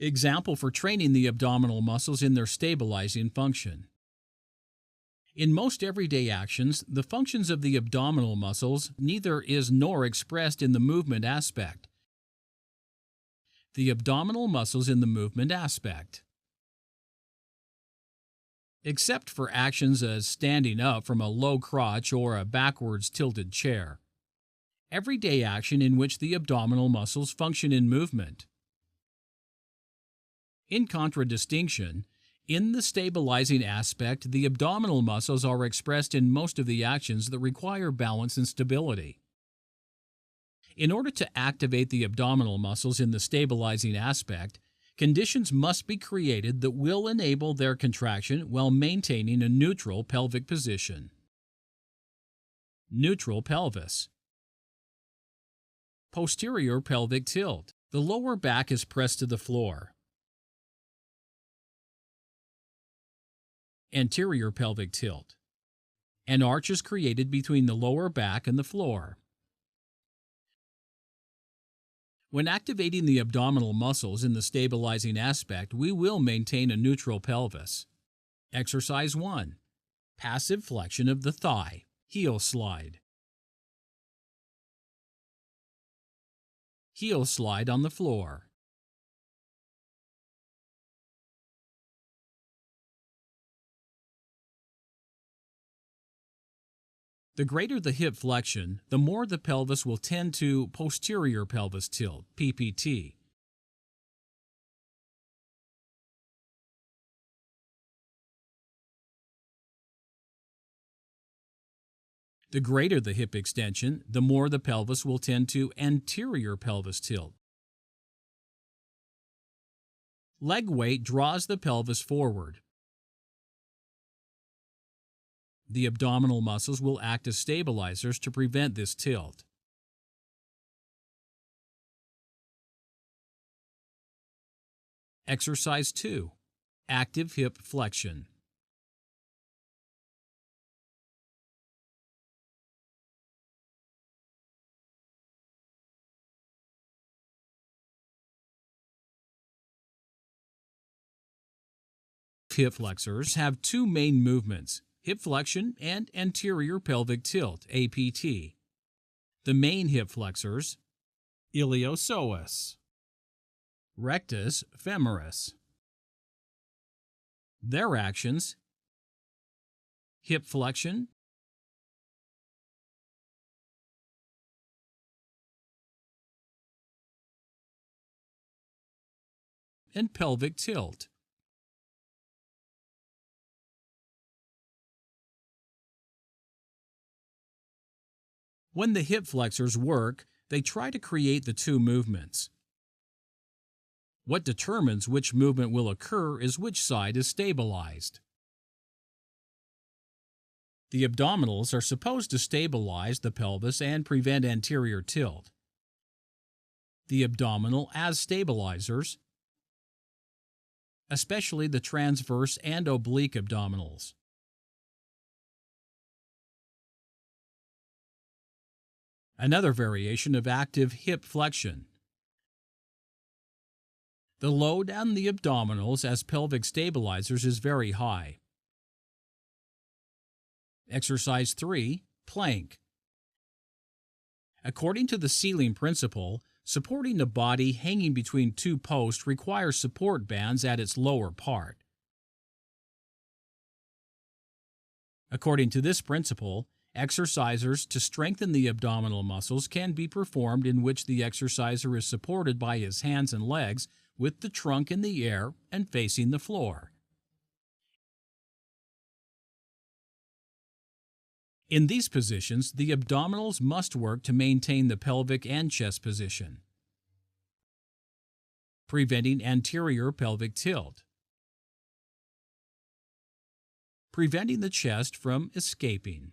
Example for training the abdominal muscles in their stabilizing function. In most everyday actions, the functions of the abdominal muscles neither is nor expressed in the movement aspect. The abdominal muscles in the movement aspect. Except for actions as standing up from a low crotch or a backwards tilted chair. Everyday action in which the abdominal muscles function in movement. In contradistinction, in the stabilizing aspect, the abdominal muscles are expressed in most of the actions that require balance and stability. In order to activate the abdominal muscles in the stabilizing aspect, conditions must be created that will enable their contraction while maintaining a neutral pelvic position. Neutral pelvis. Posterior pelvic tilt. The lower back is pressed to the floor. Anterior pelvic tilt. An arch is created between the lower back and the floor. When activating the abdominal muscles in the stabilizing aspect, we will maintain a neutral pelvis. Exercise 1. Passive flexion of the thigh, heel slide. Heel slide on the floor. The greater the hip flexion, the more the pelvis will tend to posterior pelvis tilt, PPT. The greater the hip extension, the more the pelvis will tend to anterior pelvis tilt. Leg weight draws the pelvis forward. The abdominal muscles will act as stabilizers to prevent this tilt. Exercise 2. Active hip flexion. Hip flexors have two main movements: hip flexion and anterior pelvic tilt, APT. The main hip flexors, iliopsoas, rectus femoris. Their actions, hip flexion, and pelvic tilt. When the hip flexors work, they try to create the two movements. What determines which movement will occur is which side is stabilized. The abdominals are supposed to stabilize the pelvis and prevent anterior tilt. The abdominal as stabilizers, especially the transverse and oblique abdominals. Another variation of active hip flexion. The load on the abdominals as pelvic stabilizers is very high. Exercise 3. Plank. According to the ceiling principle, supporting the body hanging between two posts requires support bands at its lower part. According to this principle, exercises to strengthen the abdominal muscles can be performed in which the exerciser is supported by his hands and legs with the trunk in the air and facing the floor. In these positions, the abdominals must work to maintain the pelvic and chest position, preventing anterior pelvic tilt, preventing the chest from escaping.